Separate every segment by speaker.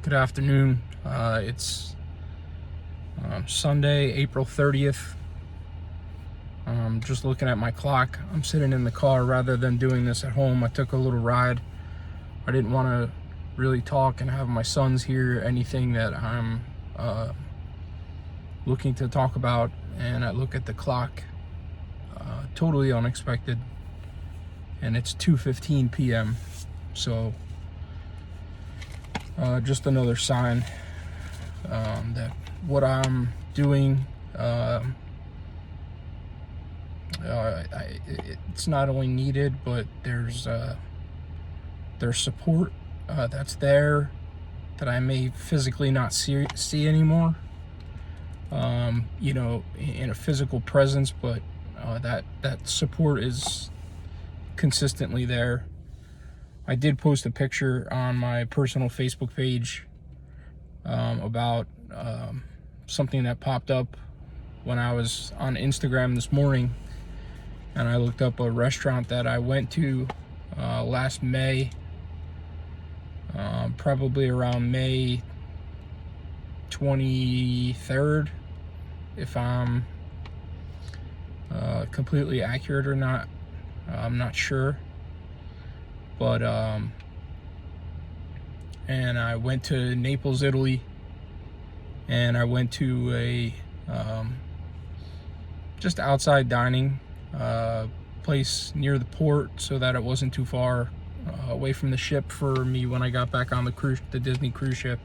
Speaker 1: Good afternoon. It's Sunday, April 30th. Just looking at my clock. I'm sitting in the car rather than doing this at home. I took a little ride. I didn't want to really talk and have my sons hear anything that I'm looking to talk about. And I look at the clock, totally unexpected. And it's 2:15 p.m. So just another sign that what I'm doing, it's not only needed, but there's support that's there that I may physically not see anymore. In a physical presence, but that support is consistently there. I did post a picture on my personal Facebook page about something that popped up when I was on Instagram this morning, and I looked up a restaurant that I went to last May, probably around May 23rd, if I'm completely accurate or not. I'm not sure. But and I went to Naples, Italy, and I went to a just outside dining place near the port, so that it wasn't too far away from the ship for me when I got back on the Disney cruise ship.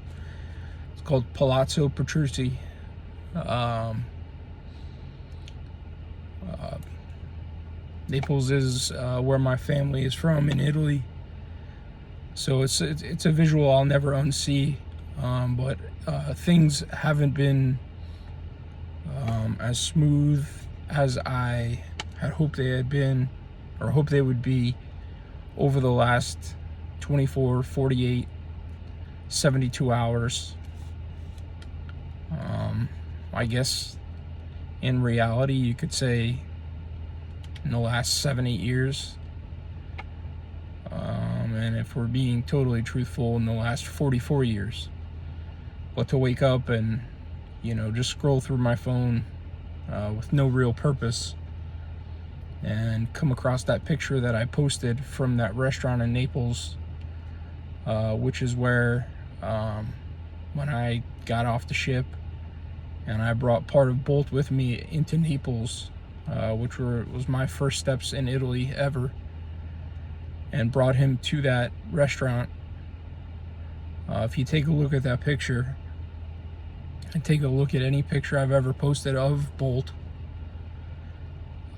Speaker 1: It's called Palazzo Petrucci. Naples is where my family is from in Italy, so it's a visual I'll never unsee. But things haven't been as smooth as I had hoped they had been, or hoped they would be, over the last 24, 48, 72 hours. I guess in reality you could say in the last 7-8 years, and if we're being totally truthful, in the last 44 years. But to wake up and just scroll through my phone with no real purpose and come across that picture that I posted from that restaurant in Naples, which is where when I got off the ship and I brought part of Bolt with me into Naples, which was my first steps in Italy ever, and brought him to that restaurant. If you take a look at that picture and take a look at any picture I've ever posted of Bolt,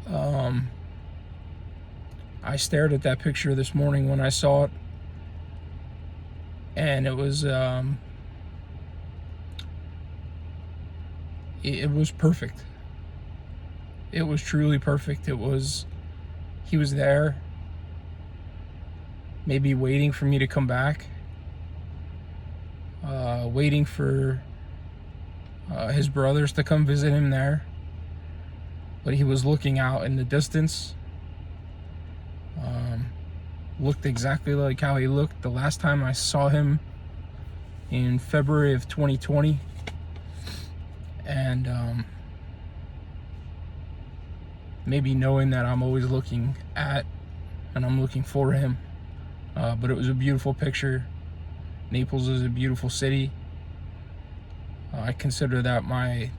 Speaker 1: I stared at that picture this morning when I saw it, and it was perfect. It was truly perfect. He was there, maybe waiting for me to come back, waiting for his brothers to come visit him there, but he was looking out in the distance. Looked exactly like how he looked the last time I saw him in February of 2020, and maybe knowing that I'm always looking at and I'm looking for him. But it was a beautiful picture. Naples is a beautiful city. I consider that my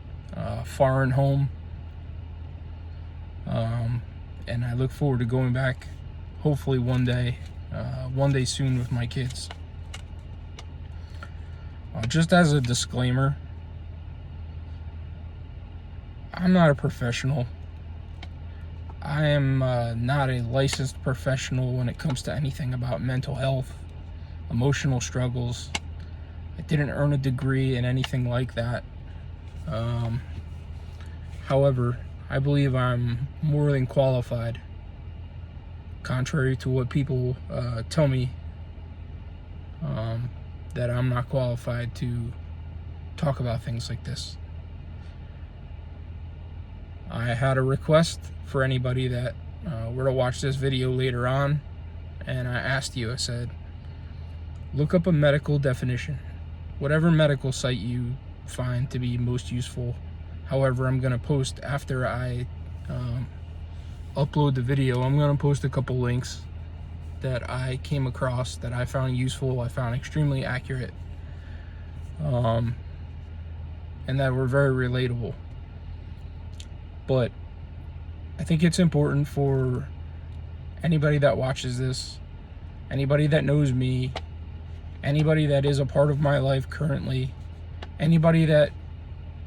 Speaker 1: foreign home. And I look forward to going back, hopefully one day soon with my kids. Just as a disclaimer, I'm not a professional. I am not a licensed professional when it comes to anything about mental health, emotional struggles. I didn't earn a degree in anything like that. However, I believe I'm more than qualified, contrary to what people tell me, that I'm not qualified to talk about things like this. I had a request for anybody that were to watch this video later on, and I asked you, I said, look up a medical definition whatever medical site you find to be most useful. However, I'm going to post after I upload the video. I'm going to post a couple links that I came across that I found useful, I found extremely accurate, and that were very relatable. But I think it's important for anybody that watches this, anybody that knows me, anybody that is a part of my life currently, anybody that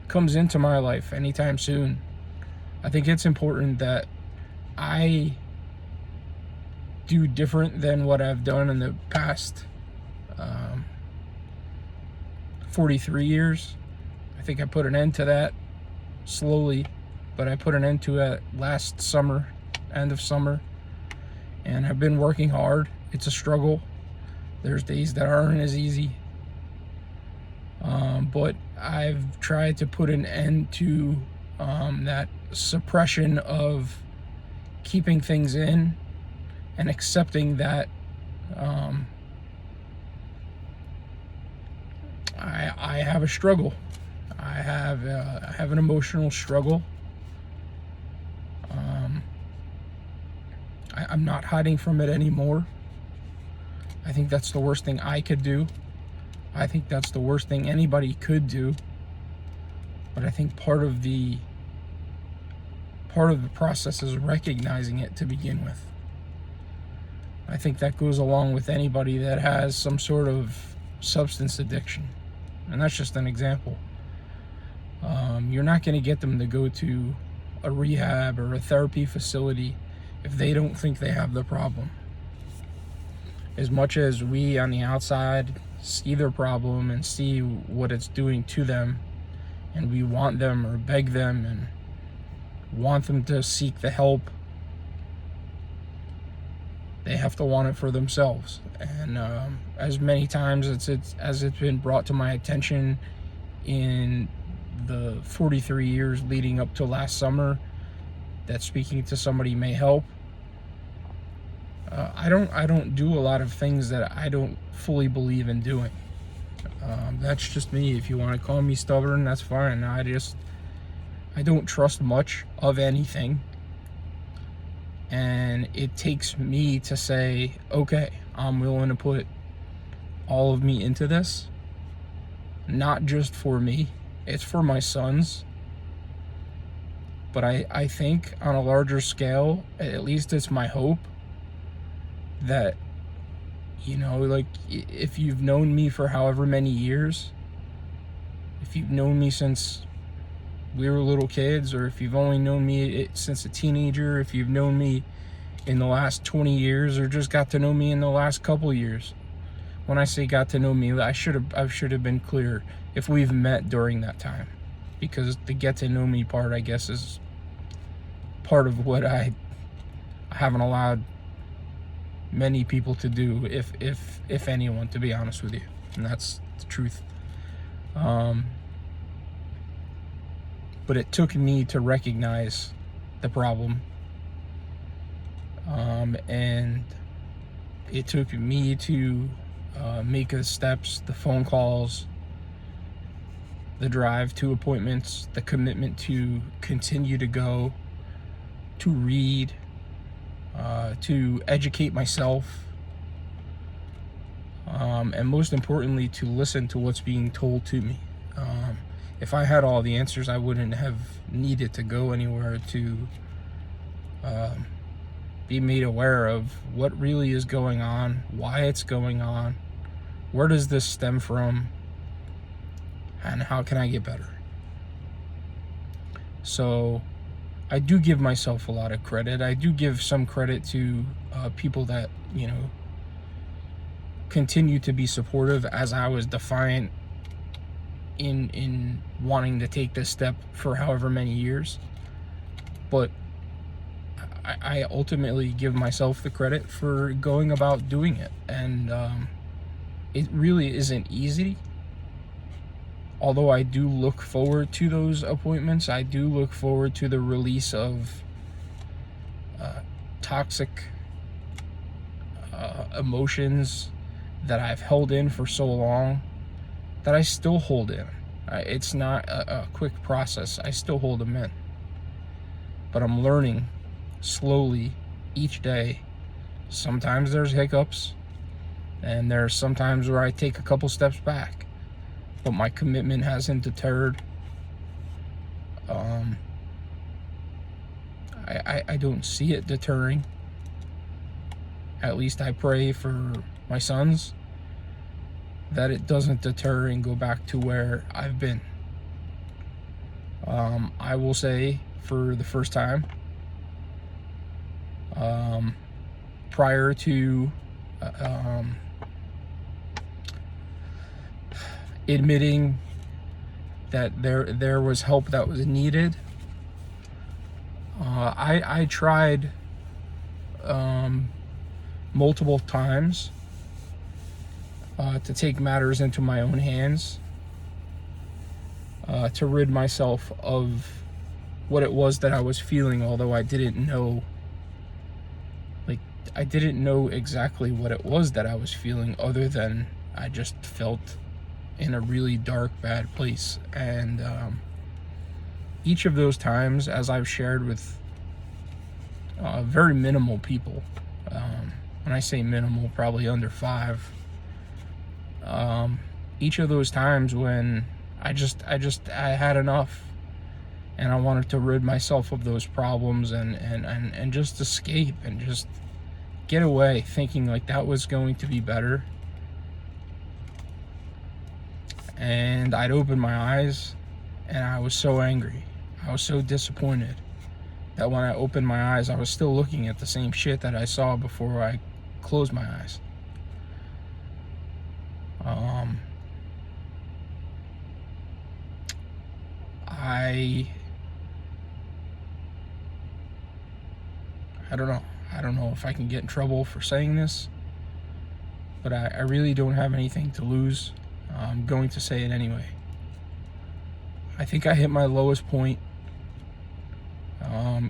Speaker 1: comes into my life anytime soon, I think it's important that I do different than what I've done in the past 43 years. I think I put an end to that slowly, but I put an end to it last summer, end of summer, and I've been working hard. It's a struggle. There's days that aren't as easy, but I've tried to put an end to that suppression of keeping things in and accepting that I have a struggle. I have an emotional struggle. I'm not hiding from it anymore. I think that's the worst thing I could do. I think that's the worst thing anybody could do. But I think part of the process is recognizing it to begin with. I think that goes along with anybody that has some sort of substance addiction. And that's just an example. You're not going to get them to go to a rehab or a therapy facility if they don't think they have the problem. As much as we on the outside see their problem and see what it's doing to them, and we want them or beg them and want them to seek the help, they have to want it for themselves. And as many times as it's been brought to my attention in the 43 years leading up to last summer that speaking to somebody may help, I don't do a lot of things that I don't fully believe in doing. That's just me. If you want to call me stubborn, that's fine. I don't trust much of anything. And it takes me to say, okay, I'm willing to put all of me into this. Not just for me, it's for my sons. But I think on a larger scale, at least it's my hope that, you know, like, if you've known me for however many years, if you've known me since we were little kids, or if you've only known me since a teenager, if you've known me in the last 20 years, or just got to know me in the last couple years. When I say got to know me, I should have been clear if we've met during that time, because the get to know me part, I guess, is part of what I haven't allowed many people to do, if anyone, to be honest with you, and that's the truth. But it took me to recognize the problem, and it took me to make the steps, the phone calls, the drive to appointments, the commitment to continue to go, to read, to educate myself, and most importantly, to listen to what's being told to me. If I had all the answers, I wouldn't have needed to go anywhere to be made aware of what really is going on, why it's going on, where does this stem from, and how can I get better. So I do give myself a lot of credit. I do give some credit to people that, you know, continue to be supportive as I was defiant in wanting to take this step for however many years. But I ultimately give myself the credit for going about doing it. And it really isn't easy. Although I do look forward to those appointments, I do look forward to the release of toxic emotions that I've held in for so long, that I still hold in. It's not a quick process. I still hold them in. But I'm learning slowly each day. Sometimes there's hiccups, and there's sometimes where I take a couple steps back. But my commitment hasn't deterred. I don't see it deterring. At least I pray for my sons that it doesn't deter and go back to where I've been. I will say, for the first time, prior to admitting that there was help that was needed, I tried multiple times to take matters into my own hands, to rid myself of what it was that I was feeling, although I didn't know, I didn't know exactly what it was that I was feeling, other than I just felt in a really dark, bad place. And each of those times, as I've shared with very minimal people, when I say minimal, probably under 5, each of those times when I had enough, and I wanted to rid myself of those problems and just escape and just get away, thinking like that was going to be better. And I'd open my eyes, and I was so angry. I was so disappointed that when I opened my eyes, I was still looking at the same shit that I saw before I closed my eyes. I don't know. I don't know if I can get in trouble for saying this, but I really don't have anything to lose. I'm going to say it anyway. I think I hit my lowest point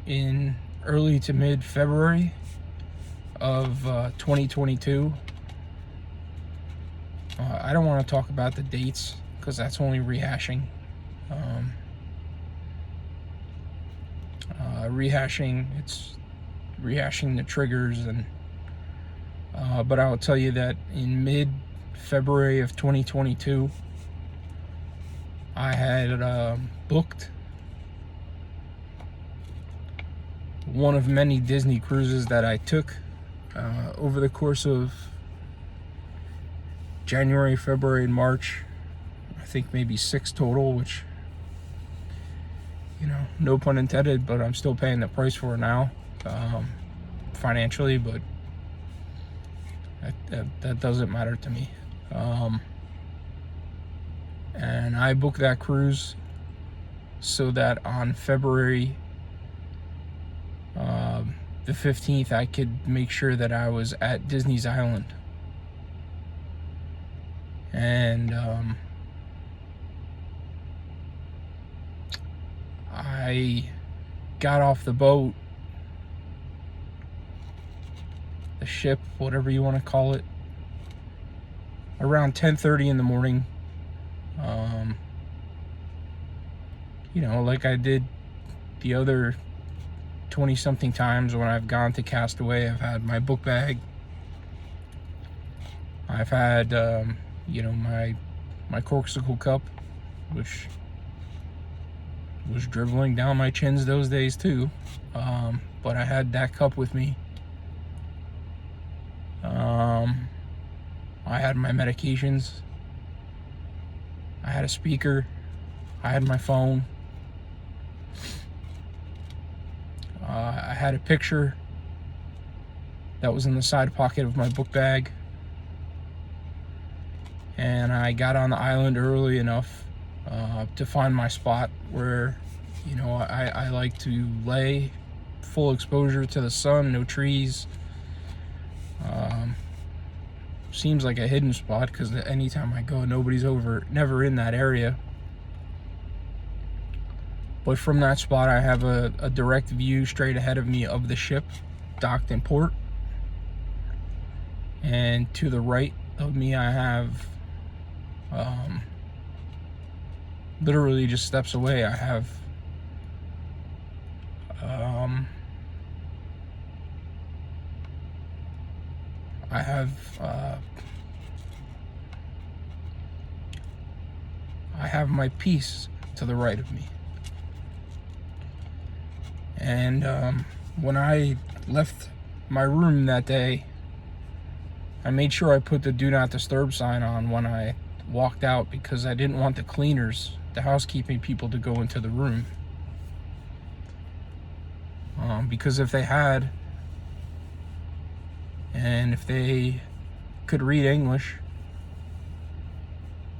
Speaker 1: in early to mid-February of 2022. I don't want to talk about the dates because that's only rehashing. It's rehashing the triggers, and but I'll tell you that in mid-February of 2022, I had booked one of many Disney cruises that I took over the course of January, February, and March. I think maybe 6 total, which, no pun intended, but I'm still paying the price for it now, financially, but that doesn't matter to me. And I booked that cruise so that on February the 15th, I could make sure that I was at Disney's Island. And I got off the boat, the ship, whatever you want to call it, around 10:30 in the morning. Like I did the other 20-something times when I've gone to Castaway. I've had my book bag. I've had, my corksicle cup, which was dribbling down my chins those days too. But I had that cup with me. I had my medications. I had a speaker. I had my phone. I had a picture that was in the side pocket of my book bag. And I got on the island early enough to find my spot where, I like to lay, full exposure to the sun, no trees. Seems like a hidden spot because anytime I go, nobody's never in that area. But from that spot, I have a direct view straight ahead of me of the ship docked in port. And to the right of me, I have literally just steps away, I have I have my peace to the right of me. And when I left my room that day, I made sure I put the do not disturb sign on when I walked out, because I didn't want the cleaners, the housekeeping people, to go into the room. Because if they had, and if they could read English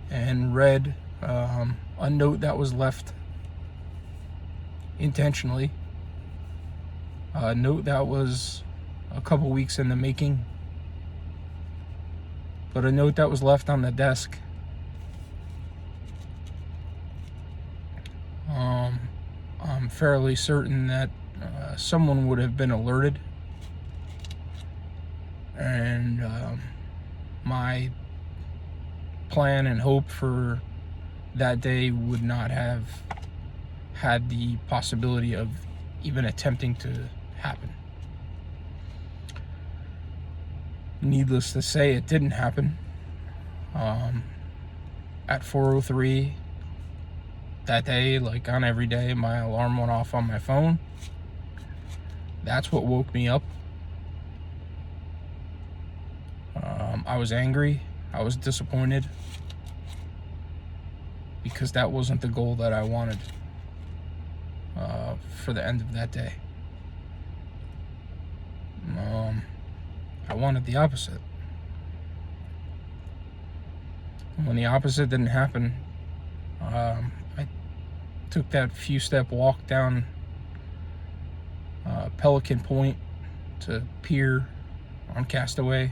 Speaker 1: and read a note that was left intentionally, a note that was a couple weeks in the making, but a note that was left on the desk, I'm fairly certain that someone would have been alerted, and my plan and hope for that day would not have had the possibility of even attempting to happen. Needless to say, it didn't happen. At 4:03 that day, like on every day, my alarm went off on my phone. That's what woke me up. I was angry. I was disappointed, because that wasn't the goal that I wanted for the end of that day. I wanted the opposite. When the opposite didn't happen, I took that few step walk down Pelican Point to pier on Castaway,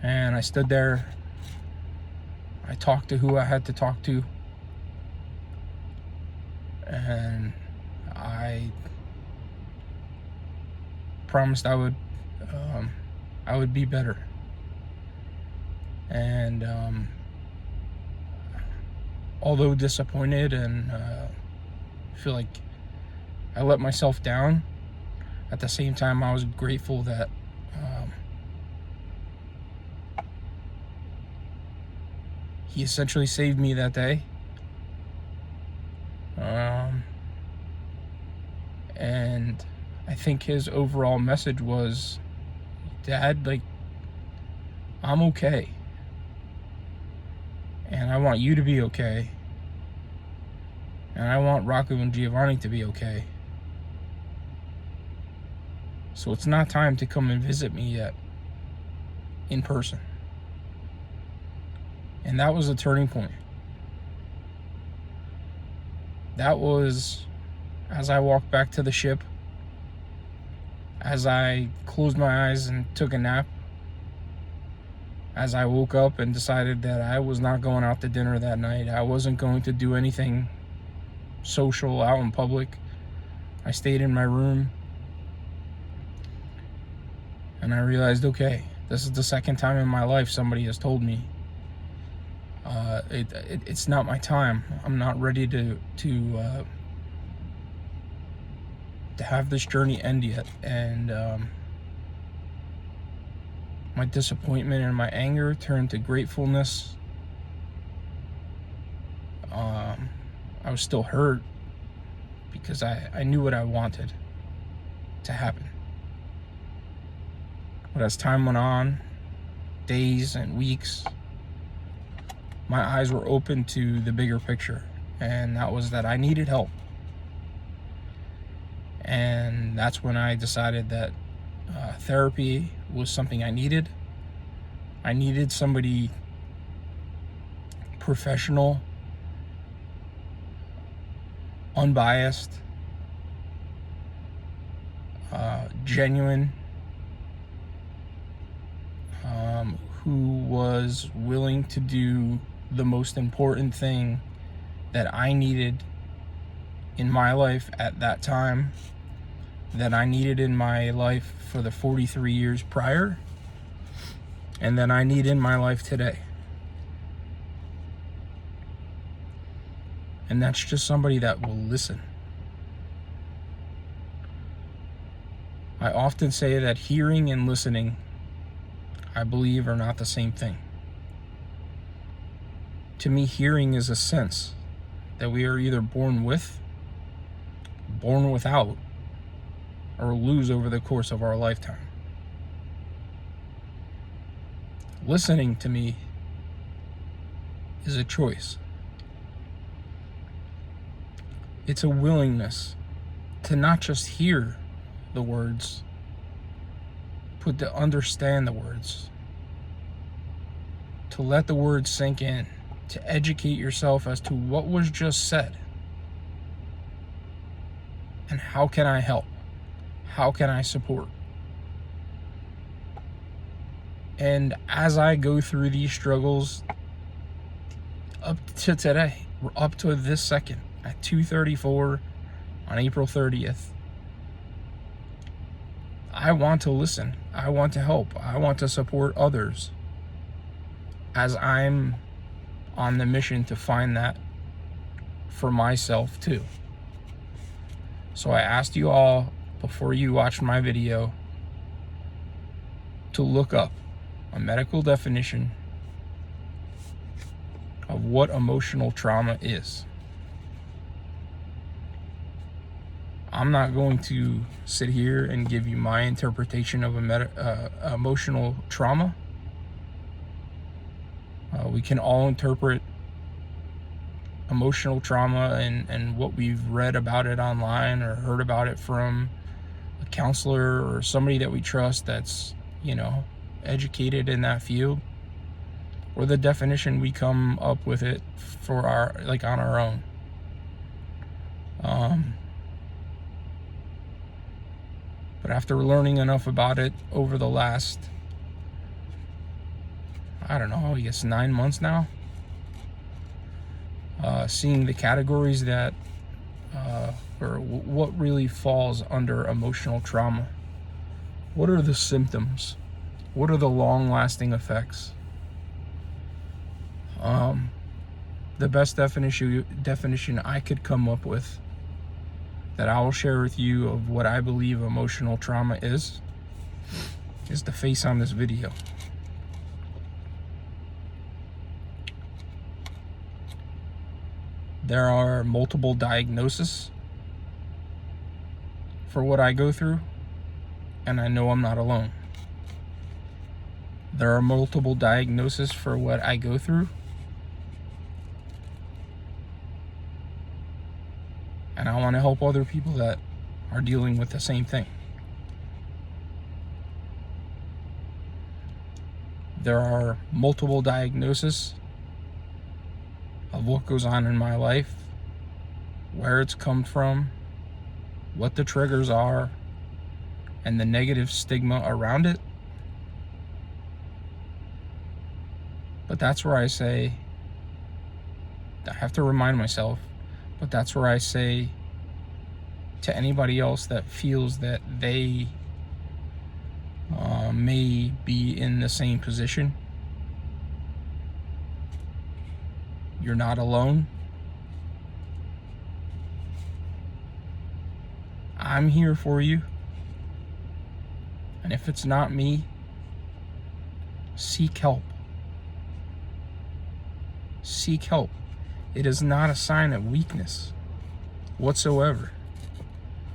Speaker 1: and I stood there. I talked to who I had to talk to, and I promised I would be better. And although disappointed and feel like I let myself down, at the same time I was grateful that he essentially saved me that day. And I think his overall message was, Dad, like, I'm okay. And I want you to be okay. And I want Rocco and Giovanni to be okay. So it's not time to come and visit me yet in person. And that was a turning point. That was as I walked back to the ship, as I closed my eyes and took a nap, as I woke up and decided that I was not going out to dinner that night. I wasn't going to do anything social out in public. I stayed in my room, and I realized, okay, this is the second time in my life somebody has told me it's not my time. I'm not ready to have this journey end yet. And my disappointment and my anger turned to gratefulness. I was still hurt because I knew what I wanted to happen. But as time went on, days and weeks, my eyes were open to the bigger picture, and that was that I needed help. And that's when I decided that therapy was something I needed. I needed somebody professional, unbiased, genuine, who was willing to do the most important thing that I needed in my life at that time, that I needed in my life for the 43 years prior, and that I need in my life today. And that's just somebody that will listen. I often say that hearing and listening, I believe, are not the same thing. To me, hearing is a sense that we are either born with, born without, or lose over the course of our lifetime. Listening, to me, is a choice. It's a willingness to not just hear the words, but to understand the words, to let the words sink in, to educate yourself as to what was just said, and how can I help? How can I support? And as I go through these struggles up to today, up to this second, at 2:34 on April 30th, I want to listen. I want to help. I want to support others as I'm on the mission to find that for myself too. So I asked you all, before you watched my video, to look up a medical definition of what emotional trauma is. I'm not going to sit here and give you my interpretation of emotional trauma. We can all interpret emotional trauma and what we've read about it online or heard about it from a counselor or somebody that we trust that's, educated in that field, or the definition we come up with it for on our own. But after learning enough about it over the last, I guess 9 months now, seeing the categories that, or what really falls under emotional trauma. What are the symptoms? What are the long-lasting effects? The best definition I could come up with that I will share with you of what I believe emotional trauma is the face on this video. There are multiple diagnoses for what I go through, and I know I'm not alone. There are multiple diagnoses for what I go through, and I want to help other people that are dealing with the same thing. There are multiple diagnoses of what goes on in my life, where it's come from, what the triggers are, and the negative stigma around it. But that's where I say, I have to remind myself, but that's where I say to anybody else that feels that they may be in the same position, you're not alone. I'm here for you. And if it's not me, seek help. Seek help. It is not a sign of weakness whatsoever.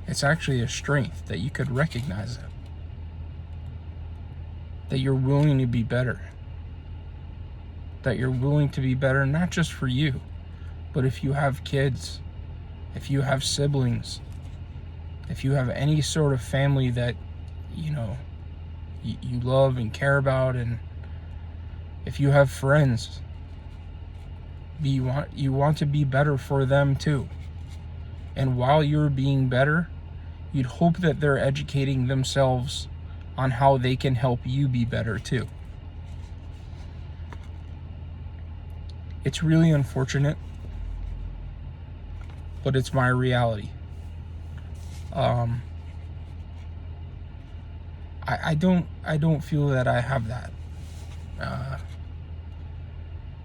Speaker 1: It's actually a strength that you could recognize it. That you're willing to be better. That you're willing to be better, not just for you, but if you have kids, if you have siblings, if you have any sort of family that, you love and care about, and if you have friends, you want to be better for them too. And while you're being better, you'd hope that they're educating themselves on how they can help you be better too. It's really unfortunate, but it's my reality. I don't feel that I have that.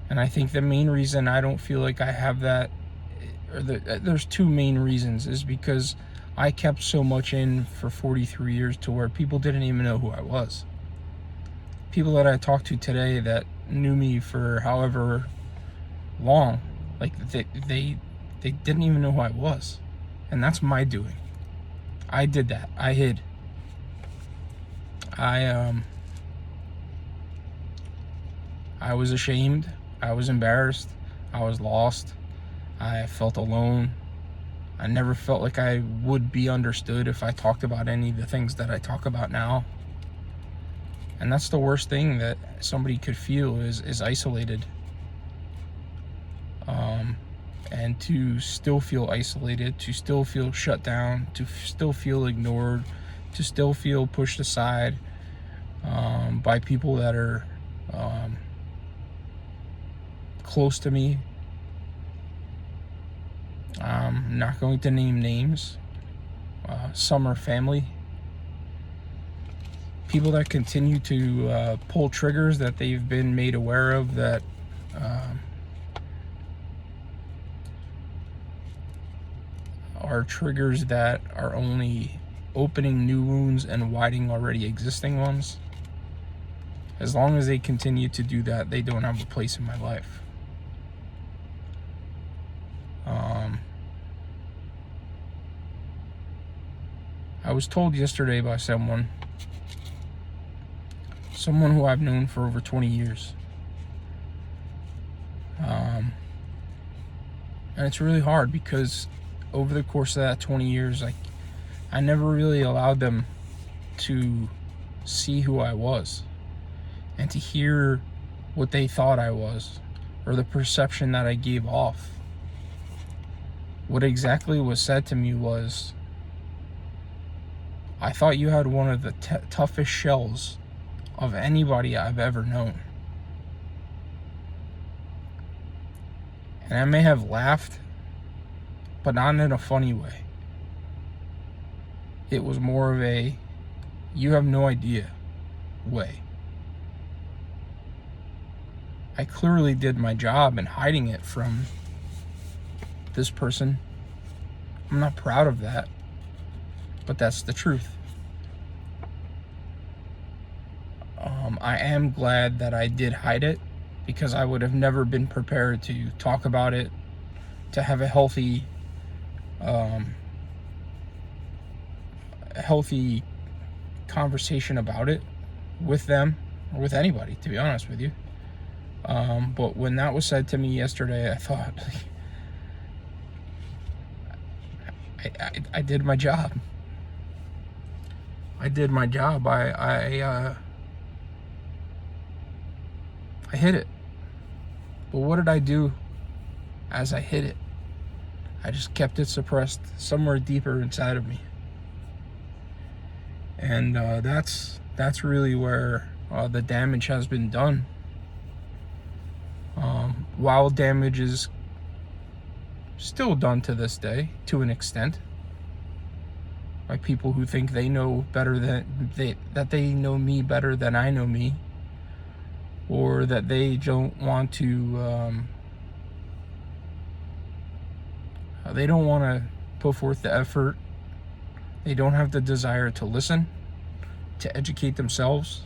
Speaker 1: And I think the main reason I don't feel like I have that, there's two main reasons. Is because I kept so much in for 43 years to where people didn't even know who I was. People that I talked to today that knew me for however long, like they didn't even know who I was. And that's my doing. I did that. I hid. I was ashamed. I was embarrassed. I was lost. I felt alone. I never felt like I would be understood if I talked about any of the things that I talk about now. And that's the worst thing that somebody could feel is isolated. And to still feel isolated, to still feel shut down, to still feel ignored, to still feel pushed aside by people that are close to me. I'm not going to name names. Some are family. People that continue to pull triggers that they've been made aware of that are triggers that are only opening new wounds and widening already existing ones. As long as they continue to do that, they don't have a place in my life. I was told yesterday by someone who I've known for over 20 years. And it's really hard because over the course of that 20 years, I never really allowed them to see who I was and to hear what they thought I was or the perception that I gave off. What exactly was said to me was, I thought you had one of the toughest shells of anybody I've ever known. And I may have laughed, but not in a funny way. It was more of a, you have no idea way. I clearly did my job in hiding it from this person. I'm not proud of that, but that's the truth. I am glad that I did hide it, because I would have never been prepared to talk about it, to have a healthy conversation about it with them or with anybody, to be honest with you. But when that was said to me yesterday, I thought, I did my job. I did my job. I hid it. But what did I do as I hid it? I just kept it suppressed somewhere deeper inside of me. And that's really where the damage has been done. While damage is still done to this day, to an extent, by people who think they know better than that they know me better than I know me, or that they don't want to put forth the effort. They don't have the desire to listen, to educate themselves,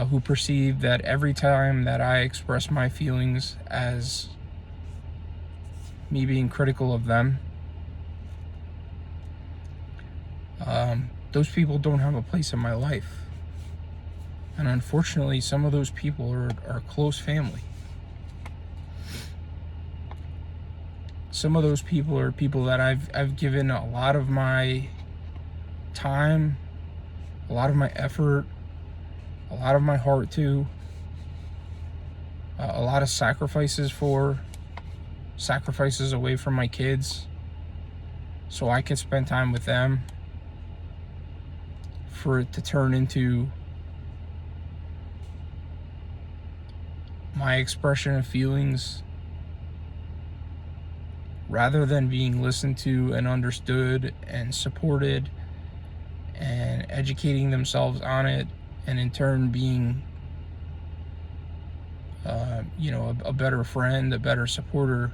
Speaker 1: who perceive that every time that I express my feelings as me being critical of them, those people don't have a place in my life. And unfortunately, some of those people are close family. Some of those people are people that I've given a lot of my time, a lot of my effort, a lot of my heart to, a lot of sacrifices away from my kids so I could spend time with them, for it to turn into my expression of feelings rather than being listened to and understood and supported and educating themselves on it, and in turn being a better friend, a better supporter.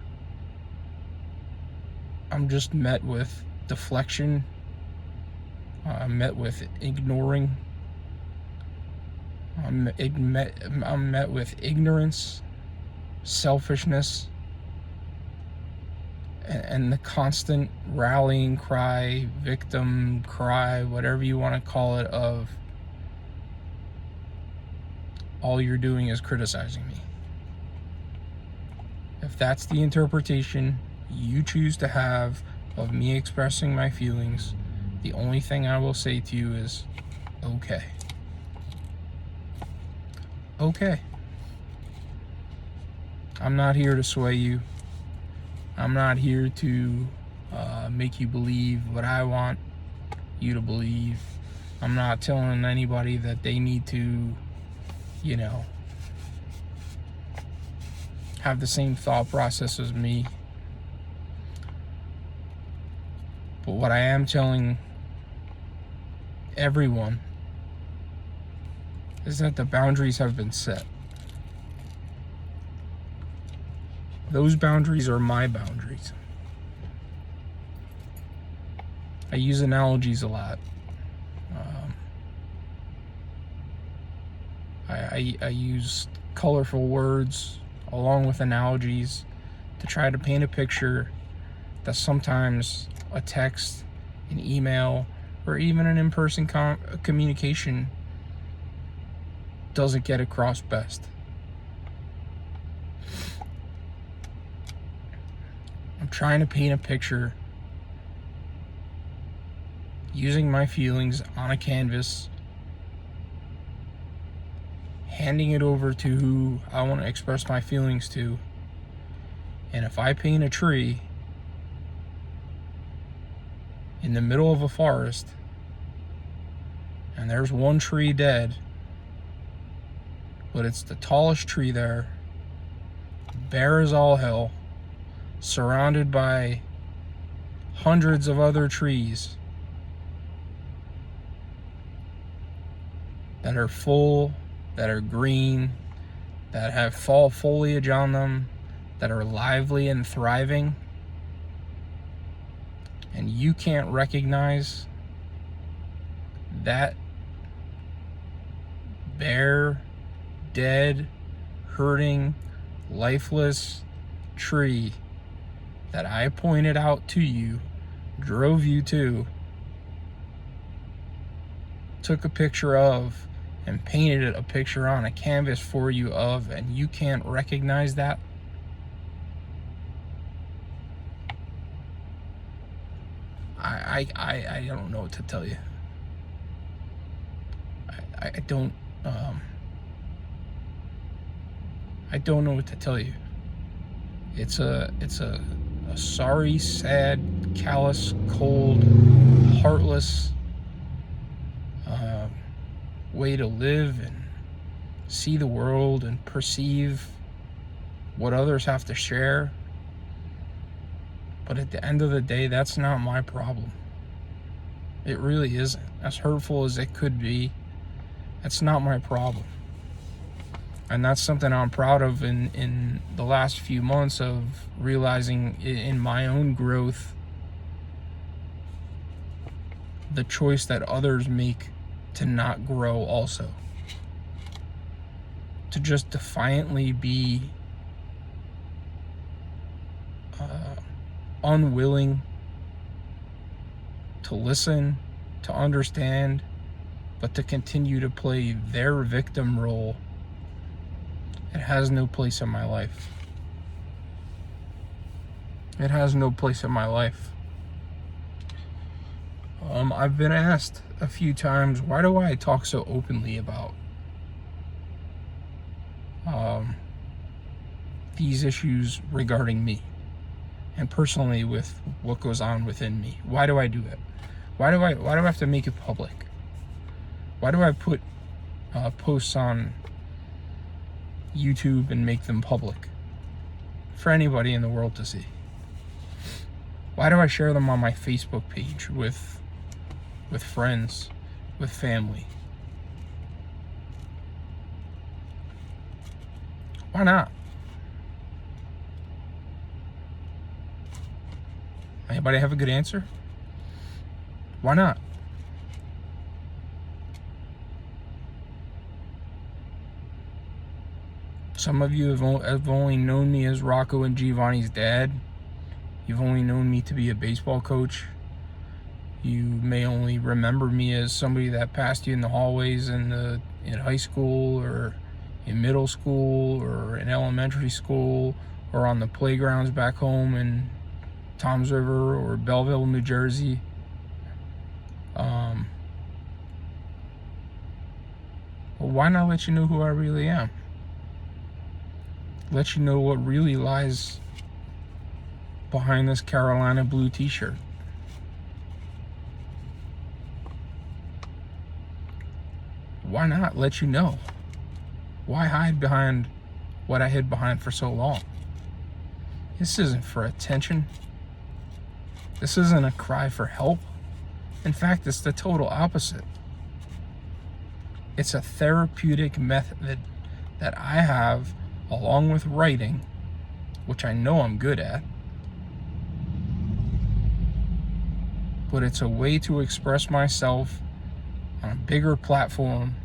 Speaker 1: I'm just met with deflection. I'm met with ignoring. I'm met with ignorance, selfishness, and the constant rallying cry, victim cry, whatever you want to call it, of all you're doing is criticizing me. If that's the interpretation you choose to have of me expressing my feelings, the only thing I will say to you is, okay. Okay. I'm not here to sway you. I'm not here to make you believe what I want you to believe. I'm not telling anybody that they need to, have the same thought process as me. But what I am telling everyone is that the boundaries have been set. Those boundaries are my boundaries. I use analogies a lot. I use colorful words along with analogies to try to paint a picture that sometimes a text, an email, or even an in-person communication doesn't get across best. I'm trying to paint a picture using my feelings on a canvas, handing it over to who I want to express my feelings to. And if I paint a tree in the middle of a forest and there's one tree dead, but it's the tallest tree there, bare as all hell, surrounded by hundreds of other trees that are full, that are green, that have fall foliage on them, that are lively and thriving, and you can't recognize that bare, dead, hurting, lifeless tree that I pointed out to you, drove you to, took a picture of, and painted a picture on a canvas for you of, and you can't recognize that? I don't know what to tell you. I don't know what to tell you. It's a sorry, sad, callous, cold, heartless way to live and see the world and perceive what others have to share. But at the end of the day, that's not my problem. It really isn't. As hurtful as it could be, that's not my problem. And that's something I'm proud of in the last few months, of realizing in my own growth the choice that others make to not grow also. To just defiantly be unwilling to listen, to understand, but to continue to play their victim role. It has no place in my life. It has no place in my life. I've been asked a few times, why do I talk so openly about these issues regarding me and personally with what goes on within me? Why do I do it? Why do I have to make it public? Why do I put posts on YouTube and make them public for anybody in the world to see? Why do I share them on my Facebook page with friends, with family? Why not? Anybody have a good answer? Why not? Some of you have only known me as Rocco and Giovanni's dad. You've only known me to be a baseball coach. You may only remember me as somebody that passed you in the hallways in high school or in middle school or in elementary school or on the playgrounds back home in Toms River or Belleville, New Jersey. Well, why not let you know who I really am? Let you know what really lies behind this Carolina blue t-shirt. Why not let you know? Why hide behind what I hid behind for so long? This isn't for attention. This isn't a cry for help. In fact, it's the total opposite. It's a therapeutic method that I have along with writing, which I know I'm good at. But it's a way to express myself on a bigger platform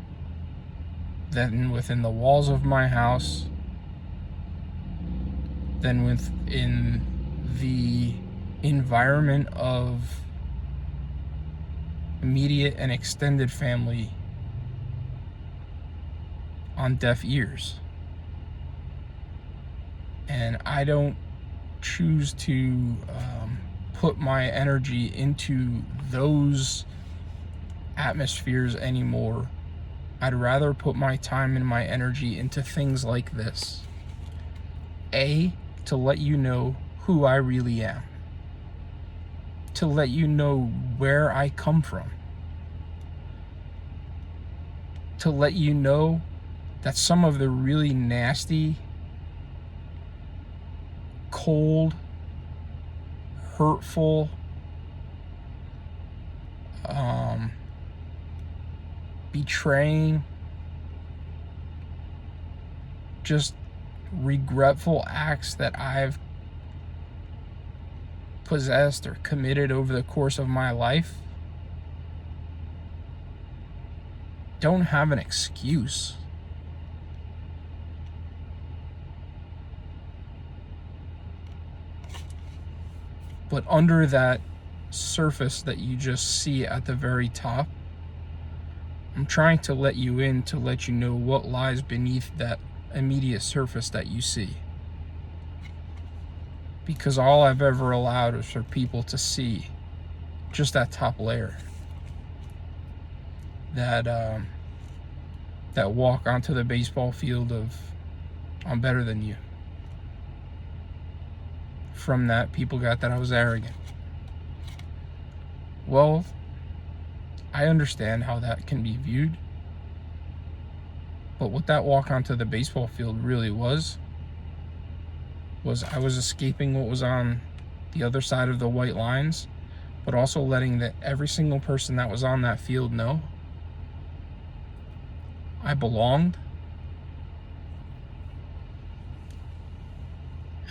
Speaker 1: than within the walls of my house, than within the environment of immediate and extended family on deaf ears. And I don't choose to put my energy into those atmospheres anymore. I'd rather put my time and my energy into things like this. A, to let you know who I really am. To let you know where I come from. To let you know that some of the really nasty, cold, hurtful, betraying, just regretful acts that I've possessed or committed over the course of my life don't have an excuse. But under that surface that you just see at the very top, I'm trying to let you in to let you know what lies beneath that immediate surface that you see. Because all I've ever allowed is for people to see just that top layer. That walk onto the baseball field of, I'm better than you. From that, people got that I was arrogant. Well, I understand how that can be viewed. But what that walk onto the baseball field really was I was escaping what was on the other side of the white lines, but also letting every single person that was on that field know I belonged.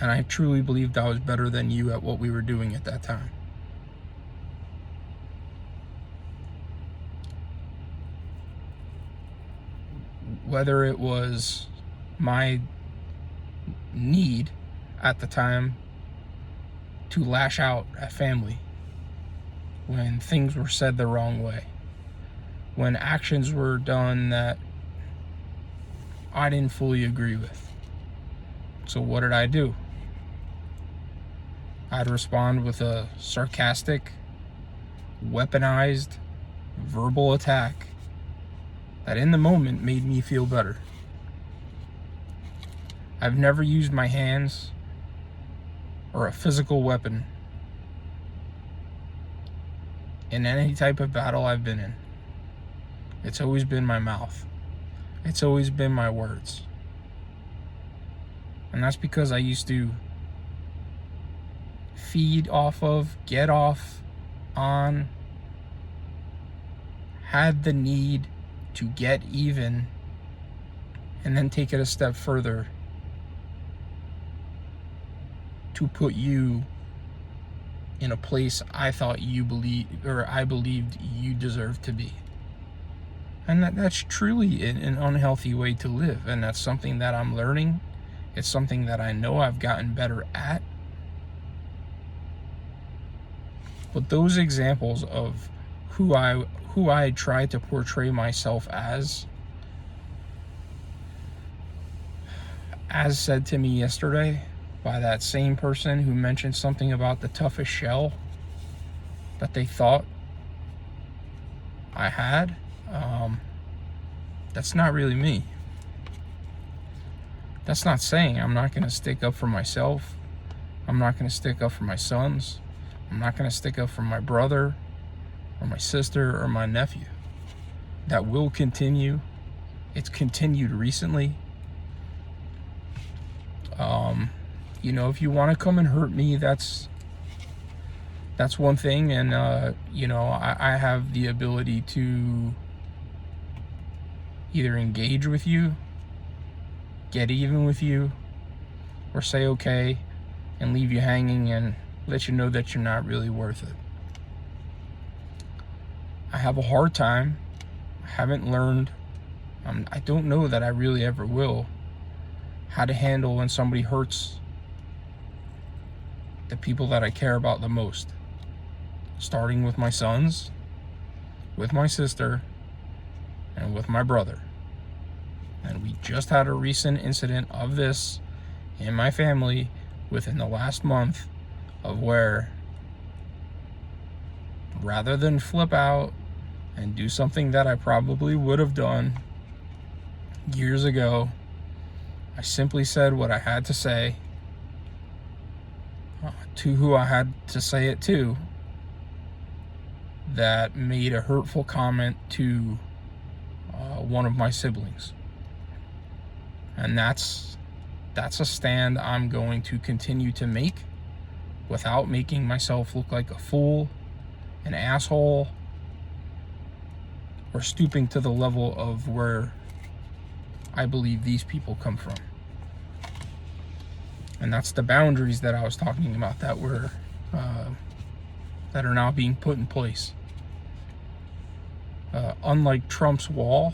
Speaker 1: And I truly believed I was better than you at what we were doing at that time. Whether it was my need at the time to lash out at family when things were said the wrong way, when actions were done that I didn't fully agree with. So what did I do? I'd respond with a sarcastic, weaponized, verbal attack that in the moment made me feel better. I've never used my hands or a physical weapon in any type of battle I've been in. It's always been my mouth. It's always been my words. And that's because I used to feed off of, get off on, had the need to get even, and then take it a step further to put you in a place I thought you believe, or I believed you deserved to be. And that's truly an unhealthy way to live. And that's something that I'm learning. It's something that I know I've gotten better at. But those examples of who I try to portray myself as said to me yesterday by that same person who mentioned something about the toughest shell that they thought I had, that's not really me. That's not saying I'm not going to stick up for myself. I'm not going to stick up for my sons. I'm not going to stick up for my brother or my sister or my nephew. That will continue. It's continued recently. If you want to come and hurt me, that's one thing. And, I have the ability to either engage with you, get even with you, or say okay and leave you hanging and let you know that you're not really worth it. I have a hard time. I haven't learned. I don't know that I really ever will. How to handle when somebody hurts the people that I care about the most. Starting with my sons, with my sister, and with my brother. And we just had a recent incident of this in my family within the last month, of where rather than flip out and do something that I probably would have done years ago, I simply said what I had to say to who I had to say it to, that made a hurtful comment to one of my siblings. And that's a stand I'm going to continue to make without making myself look like a fool, an asshole, or stooping to the level of where I believe these people come from. And that's the boundaries that I was talking about that are now being put in place. Unlike Trump's wall,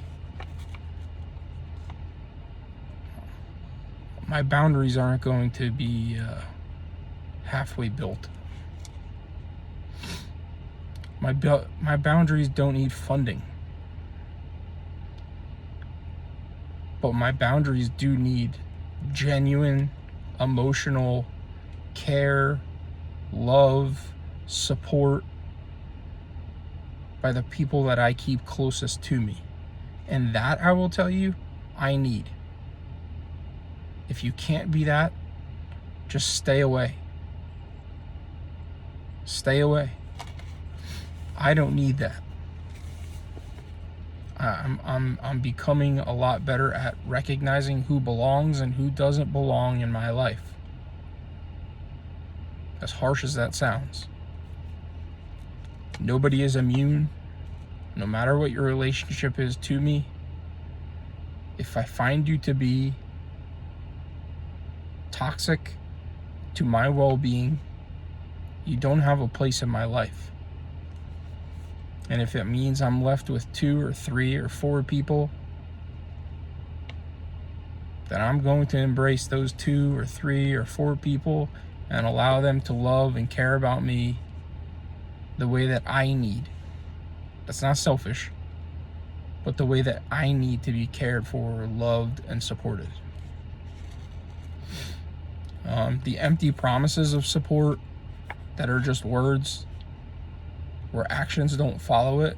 Speaker 1: my boundaries aren't going to be halfway built. My boundaries don't need funding. But my boundaries do need genuine, emotional care, love, support by the people that I keep closest to me. And that, I will tell you, I need. If you can't be that, just stay away. Stay away. I don't need that. I'm becoming a lot better at recognizing who belongs and who doesn't belong in my life. As harsh as that sounds. Nobody is immune. No matter what your relationship is to me, if I find you to be toxic to my well-being, you don't have a place in my life. And if it means I'm left with 2 or 3 or 4 people, then I'm going to embrace those 2 or 3 or 4 people and allow them to love and care about me the way that I need. That's not selfish, but the way that I need to be cared for, loved, and supported. The empty promises of support that are just words, where actions don't follow it,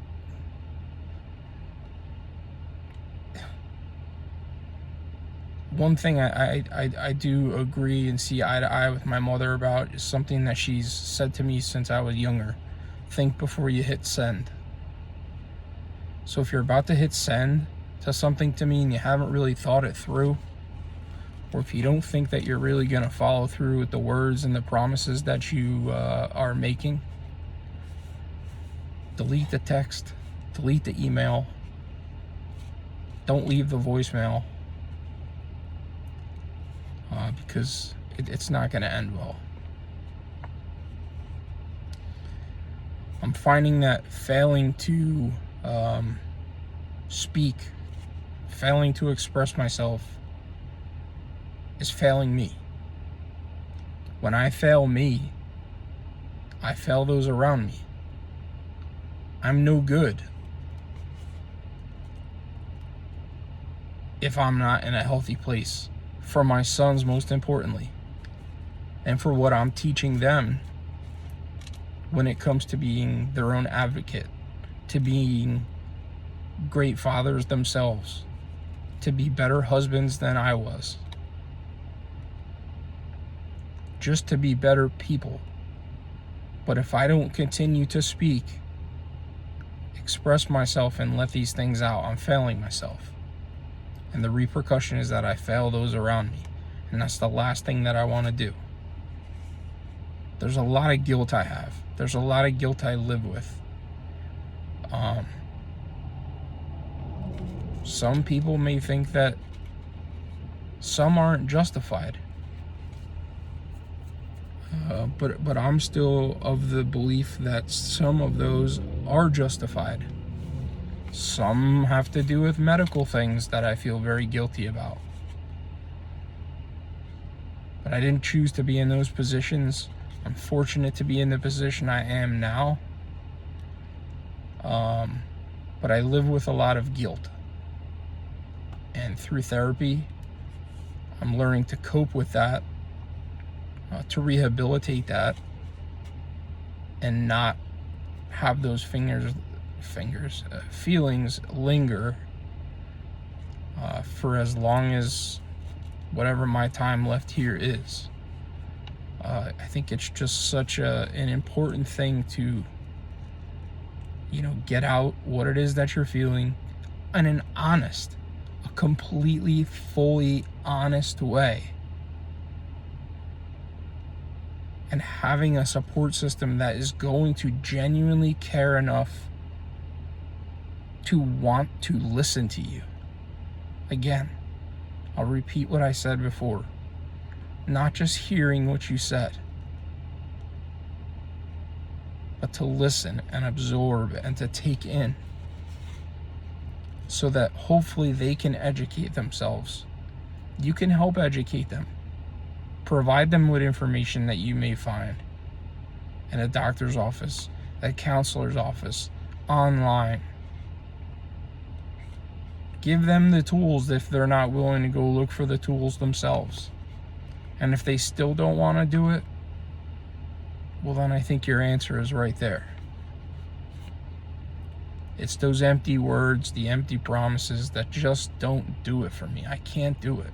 Speaker 1: one thing I do agree and see eye to eye with my mother about is something that she's said to me since I was younger. Think before you hit send. So if you're about to hit send to something to me and you haven't really thought it through, or if you don't think that you're really going to follow through with the words and the promises that you are making, delete the text, delete the email, don't leave the voicemail, because it's not going to end well. I'm finding that failing to speak, failing to express myself is failing me. When I fail me, I fail those around me. I'm no good if I'm not in a healthy place for my sons, most importantly, and for what I'm teaching them when it comes to being their own advocate, to being great fathers themselves, to be better husbands than I was, just to be better people. But if I don't continue to speak, express myself, and let these things out, I'm failing myself. And the repercussion is that I fail those around me. And that's the last thing that I want to do. There's a lot of guilt I have. There's a lot of guilt I live with. Some people may think that some aren't justified. But I'm still of the belief that some of those are justified. Some have to do with medical things that I feel very guilty about. But I didn't choose to be in those positions. I'm fortunate to be in the position I am now. But I live with a lot of guilt. And through therapy, I'm learning to cope with that, to rehabilitate that, and not have those feelings linger for as long as whatever my time left here is. I think it's just such an important thing to, get out what it is that you're feeling in an honest, a completely, fully honest way. And having a support system that is going to genuinely care enough to want to listen to you. Again, I'll repeat what I said before. Not just hearing what you said, but to listen and absorb and to take in, so that hopefully they can educate themselves. You can help educate them. Provide them with information that you may find in a doctor's office, a counselor's office, online. Give them the tools if they're not willing to go look for the tools themselves. And if they still don't want to do it, well, then I think your answer is right there. It's those empty words, the empty promises that just don't do it for me. I can't do it.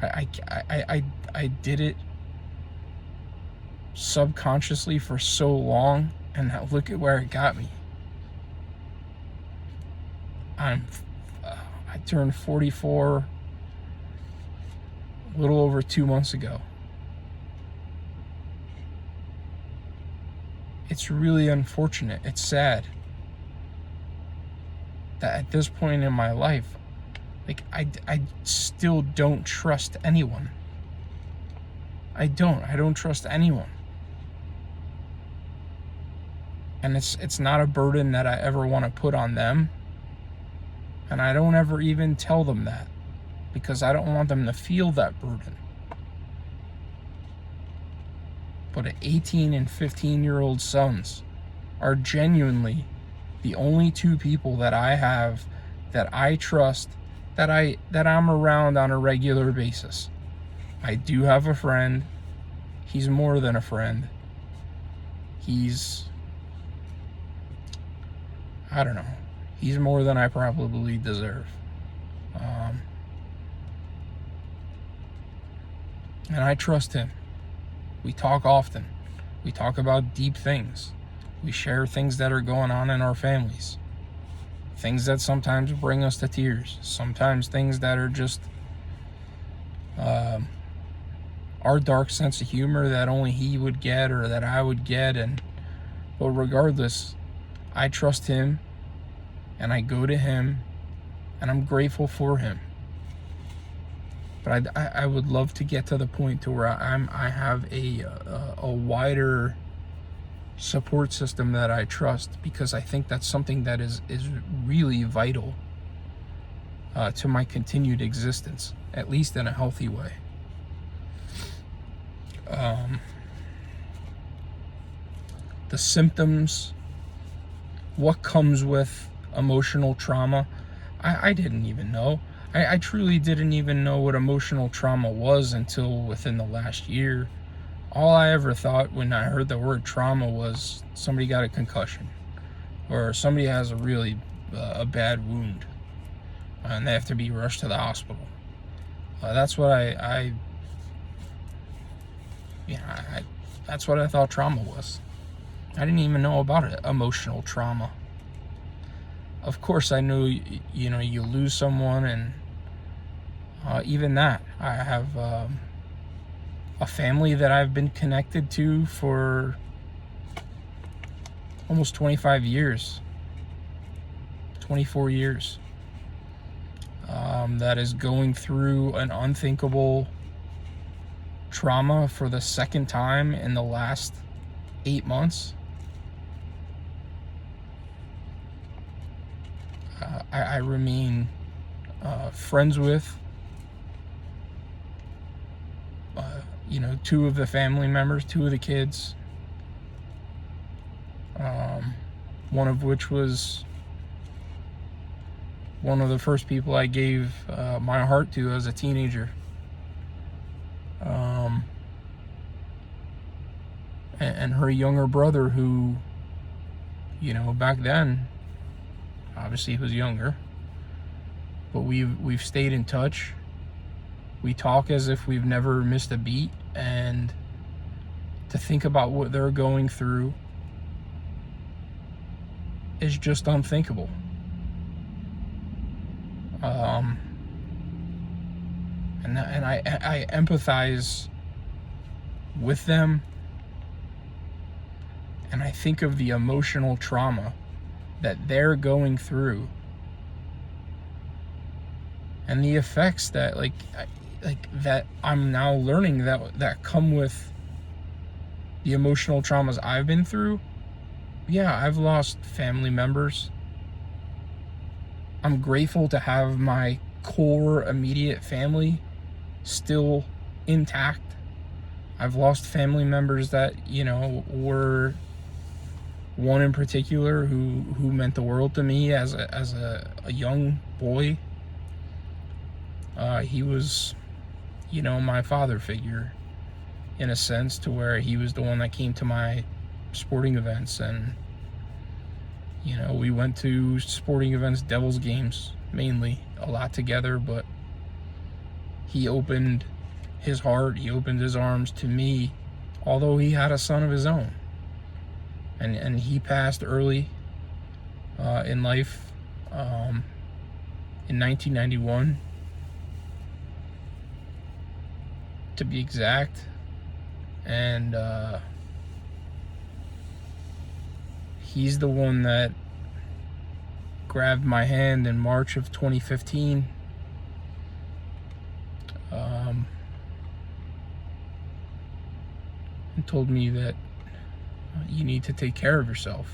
Speaker 1: I did it subconsciously for so long, and now look at where it got me. I turned 44 a little over 2 months ago. It's really unfortunate. It's sad that at this point in my life, I still don't trust anyone. I don't trust anyone. And it's not a burden that I ever want to put on them. And I don't ever even tell them that, because I don't want them to feel that burden. But 18 and 15-year-old sons are genuinely the only two people that I have, that I trust, that I'm around on a regular basis. I do have a friend. He's more than a friend. He's more than I probably deserve. And I trust him. We talk often. We talk about deep things. We share things that are going on in our families. Things that sometimes bring us to tears. Sometimes things that are just our dark sense of humor that only he would get or that I would get. But regardless, I trust him, and I go to him, and I'm grateful for him. But I would love to get to the point to where I have a wider support system that I trust, because I think that's something that is really vital to my continued existence, at least in a healthy way. The symptoms, what comes with emotional trauma, I didn't even know. I truly didn't even know what emotional trauma was until within the last year. All I ever thought when I heard the word trauma was somebody got a concussion, or somebody has a really bad wound, and they have to be rushed to the hospital. That's what that's what I thought trauma was. I didn't even know about it, emotional trauma. Of course, I knew, you lose someone, and even that. I have a family that I've been connected to for almost 25 years, 24 years, that is going through an unthinkable trauma for the second time in the last 8 months. I remain friends with two of the family members, two of the kids, one of which was one of the first people I gave my heart to as a teenager. And her younger brother, who, back then, obviously he was younger, but we've stayed in touch. We talk as if we've never missed a beat, and to think about what they're going through is just unthinkable. And I empathize with them, and I think of the emotional trauma that they're going through, and the effects that that I'm now learning that come with the emotional traumas I've been through. Yeah, I've lost family members. I'm grateful to have my core immediate family still intact. I've lost family members that, were one in particular who meant the world to me as a young boy. He was, my father figure, in a sense, to where he was the one that came to my sporting events, and we went to sporting events, Devils games mainly, a lot together. But he opened his heart, he opened his arms to me, although he had a son of his own, and he passed early in life, in 1991 to be exact. And he's the one that grabbed my hand in March of 2015, and told me that you need to take care of yourself.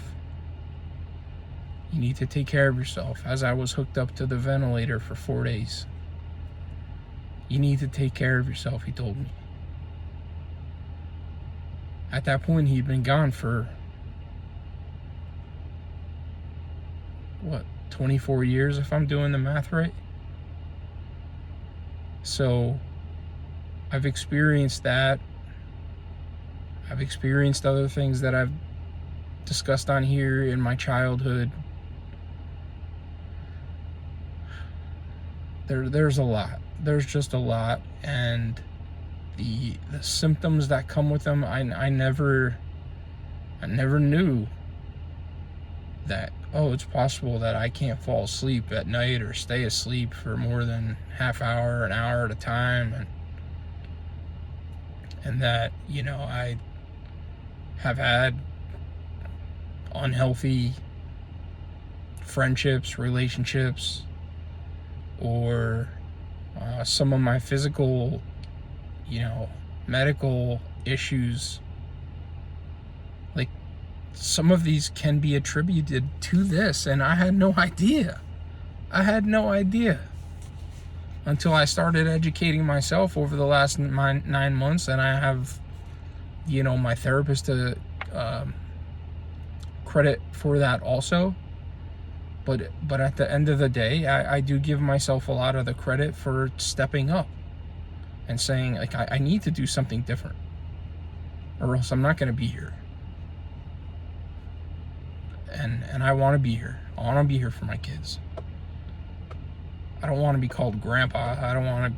Speaker 1: You need to take care of yourself. As I was hooked up to the ventilator for 4 days. You need to take care of yourself, he told me. At that point, he'd been gone for, 24 years, if I'm doing the math right? So, I've experienced that. I've experienced other things that I've discussed on here in my childhood. There's a lot. There's just a lot, and the symptoms that come with them, I never knew that, it's possible that I can't fall asleep at night or stay asleep for more than half hour, an hour at a time, and that, I have had unhealthy friendships, relationships, or some of my physical, medical issues, like some of these can be attributed to this, and I had no idea. I had no idea until I started educating myself over the last 9 months, and I have, my therapist to credit for that also. But at the end of the day, I do give myself a lot of the credit for stepping up and saying, like, I need to do something different, or else I'm not going to be here. And I want to be here. I want to be here for my kids. I don't want to be called grandpa. I don't want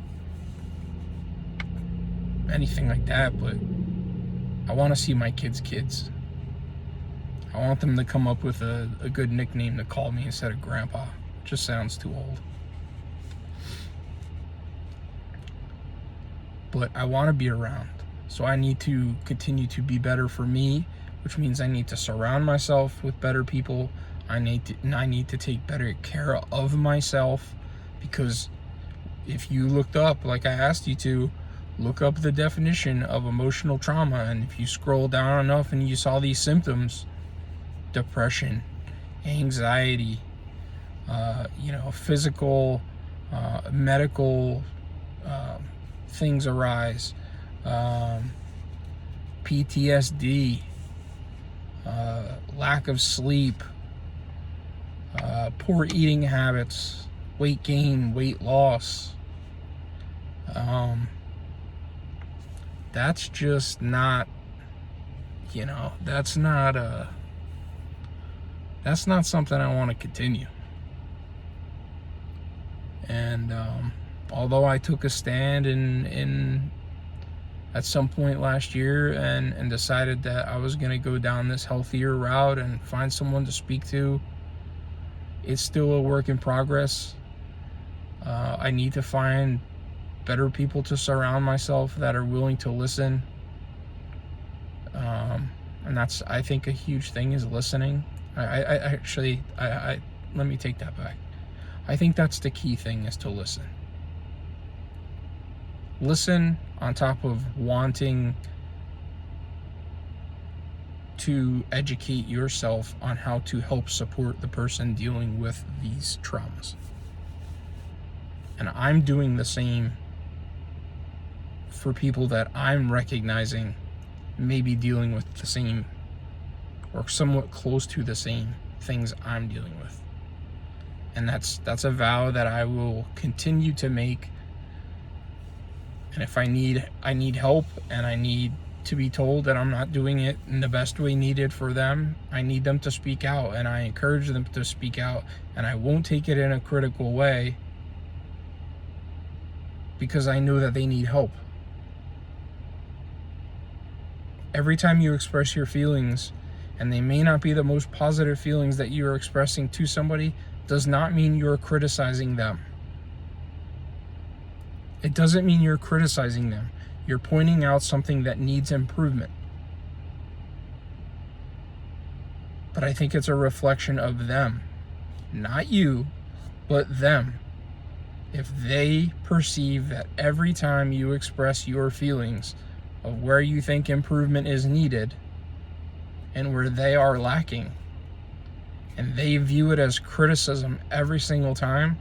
Speaker 1: to anything like that, but I want to see my kids' kids. I want them to come up with a good nickname to call me instead of grandpa. It just sounds too old. But I want to be around. So I need to continue to be better for me, which means I need to surround myself with better people. I need to take better care of myself, because if you looked up, like I asked you to, look up the definition of emotional trauma, and if you scroll down enough and you saw these symptoms, depression, anxiety, physical, medical things arise, PTSD, lack of sleep, poor eating habits, weight gain, weight loss. That's just not, that's not something I want to continue. And although I took a stand in at some point last year and decided that I was going to go down this healthier route and find someone to speak to, it's still a work in progress. I need to find better people to surround myself that are willing to listen. And that's, I think, a huge thing is listening. I let me take that back. I think that's the key thing, is to listen. Listen on top of wanting to educate yourself on how to help support the person dealing with these traumas. And I'm doing the same for people that I'm recognizing may be dealing with the same or somewhat close to the same things I'm dealing with. And that's a vow that I will continue to make. And if I need help, and I need to be told that I'm not doing it in the best way needed for them, I need them to speak out, and I encourage them to speak out, and I won't take it in a critical way, because I know that they need help. Every time you express your feelings, and they may not be the most positive feelings that you are expressing to somebody, does not mean you're criticizing them. It doesn't mean you're criticizing them. You're pointing out something that needs improvement. But I think it's a reflection of them. Not you, but them. If they perceive that every time you express your feelings of where you think improvement is needed and where they are lacking, and they view it as criticism every single time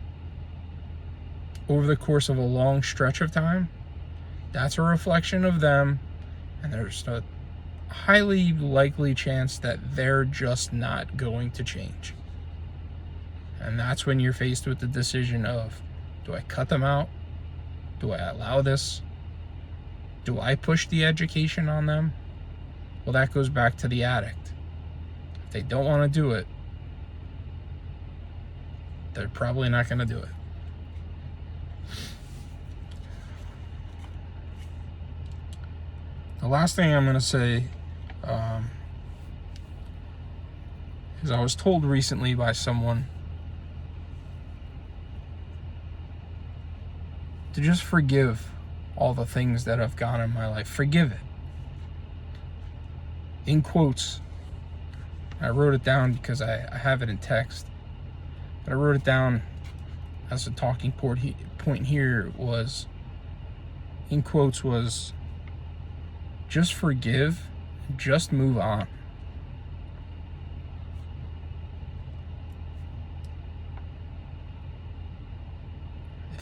Speaker 1: over the course of a long stretch of time, that's a reflection of them, and there's a highly likely chance that they're just not going to change. And that's when you're faced with the decision of, do I cut them out? Do I allow this? Do I push the education on them? Well, that goes back to the addict. If they don't want to do it, they're probably not going to do it. The last thing I'm going to say is I was told recently by someone to just forgive all the things that have gone in my life. Forgive it. In quotes. I wrote it down because I have it in text. But I wrote it down as a talking point here was, in quotes, was just forgive, just move on.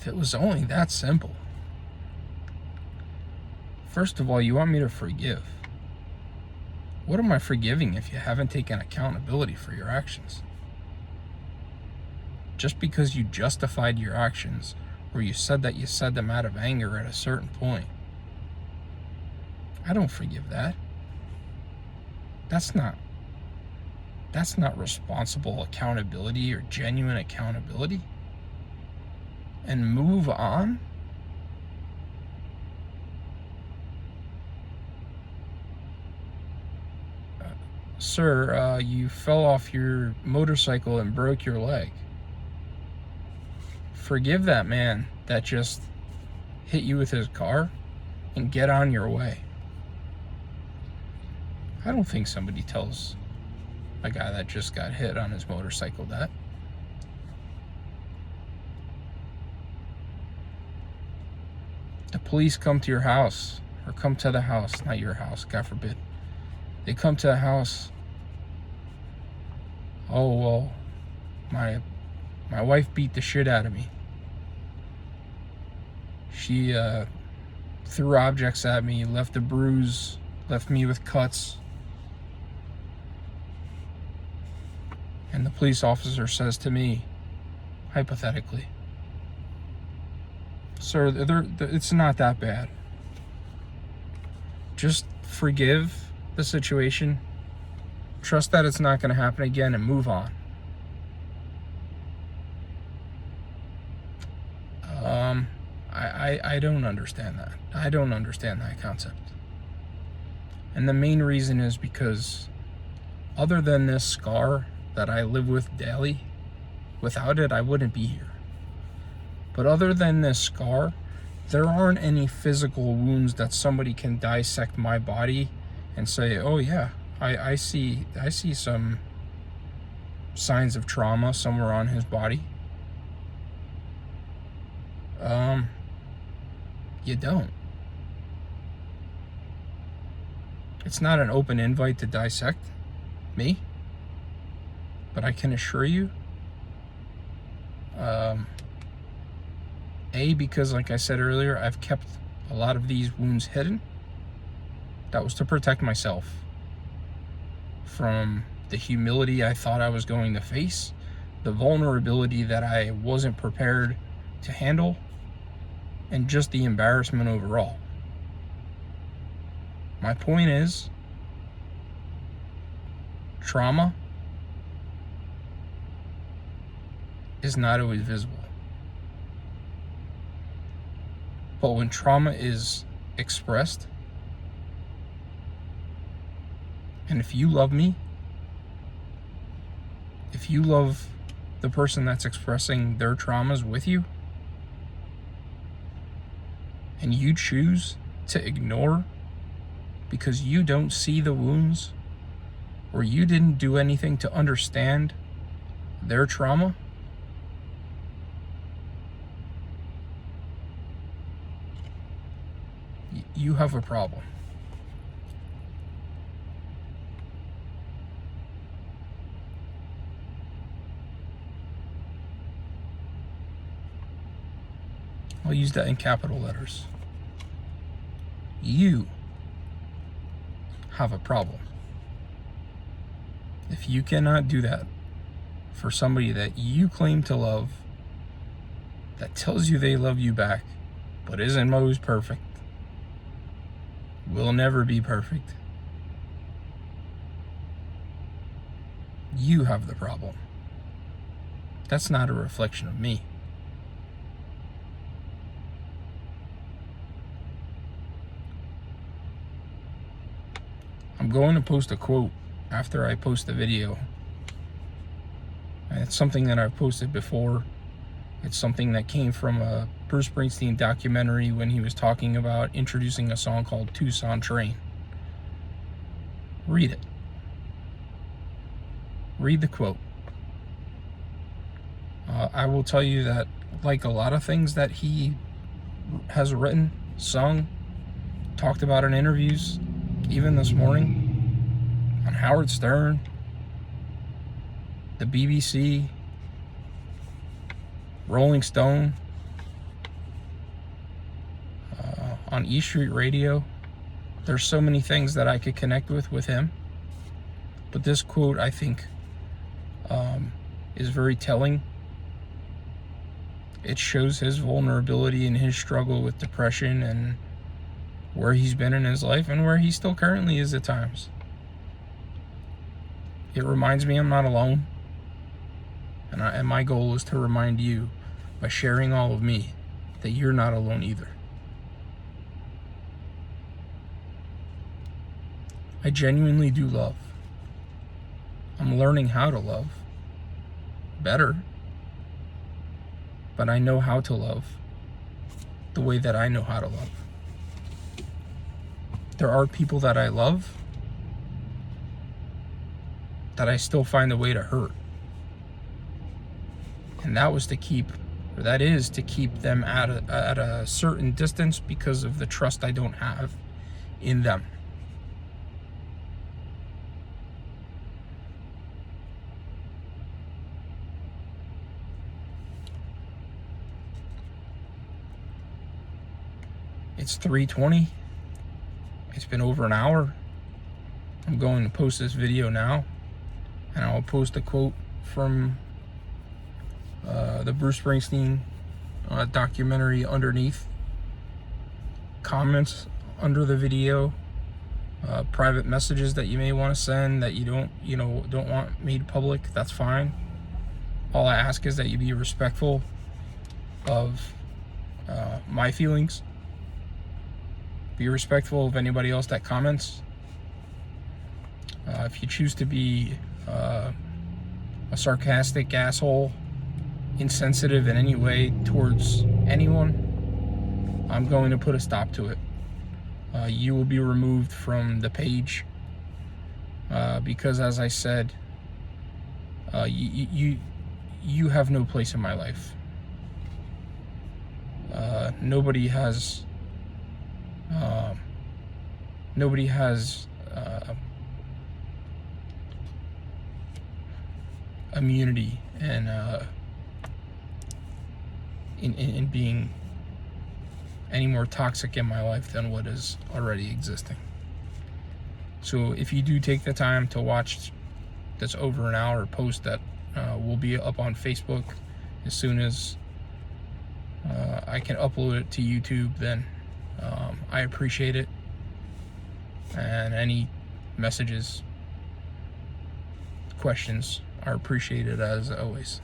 Speaker 1: If it was only that simple. First of all, you want me to forgive. What am I forgiving if you haven't taken accountability for your actions? Just because you justified your actions, or you said that you said them out of anger at a certain point, I don't forgive that. That's not responsible accountability or genuine accountability. And move on? Sir, you fell off your motorcycle and broke your leg. Forgive that man that just hit you with his car and get on your way. I don't think somebody tells a guy that just got hit on his motorcycle that. The police come to your house, or come to the house, not your house, God forbid. They come to the house. Oh, well, my wife beat the shit out of me. She threw objects at me, left a bruise, left me with cuts. And the police officer says to me, hypothetically, sir, it's not that bad. Just forgive the situation. Trust that it's not going to happen again and move on. I don't understand that. I don't understand that concept. And the main reason is because other than this scar that I live with daily, without it, I wouldn't be here. But other than this scar, there aren't any physical wounds that somebody can dissect my body and say, oh yeah, I see some signs of trauma somewhere on his body. You don't. It's not an open invite to dissect me, but I can assure you, because like I said earlier, I've kept a lot of these wounds hidden. That was to protect myself from the humility I thought I was going to face, the vulnerability that I wasn't prepared to handle, and just the embarrassment overall. My point is, trauma is not always visible. But when trauma is expressed, and if you love me, if you love the person that's expressing their traumas with you, and you choose to ignore because you don't see the wounds, or you didn't do anything to understand their trauma, you have a problem. I'll use that in capital letters. You have a problem. If you cannot do that for somebody that you claim to love, that tells you they love you back, but isn't always perfect, will never be perfect, you have the problem. That's not a reflection of me. I'm going to post a quote after I post the video. And it's something that I've posted before. It's something that came from a Bruce Springsteen documentary when he was talking about introducing a song called Tucson Train. Read it. Read the quote. I will tell you that, like a lot of things that he has written, sung, talked about in interviews, even this morning, on Howard Stern, the BBC, Rolling Stone, on E Street Radio. There's so many things that I could connect with him. But this quote, I think, is very telling. It shows his vulnerability and his struggle with depression and where he's been in his life and where he still currently is at times. It reminds me I'm not alone. And my goal is to remind you, by sharing all of me, that you're not alone either. I genuinely do love. I'm learning how to love better, but I know how to love the way that I know how to love. There are people that I love that I still find a way to hurt. And that is to keep them at a certain distance because of the trust I don't have in them. It's 3:20. It's been over an hour. I'm going to post this video now, and I'll post a quote from the Bruce Springsteen documentary underneath. Comments under the video, private messages that you may want to send that you don't want made public, that's fine. All I ask is that you be respectful of my feelings. Be respectful of anybody else that comments. If you choose to be a sarcastic asshole, insensitive in any way towards anyone, I'm going to put a stop to it. You will be removed from the page because, as I said, you have no place in my life. Nobody has immunity and in being any more toxic in my life than what is already existing. So if you do take the time to watch this over an hour post that will be up on Facebook as soon as I can upload it to YouTube, then I appreciate it. And any messages, questions are appreciated as always.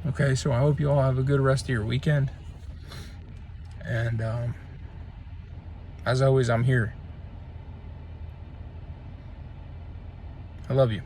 Speaker 1: Okay, so I hope you all have a good rest of your weekend. And as always, I'm here. I love you.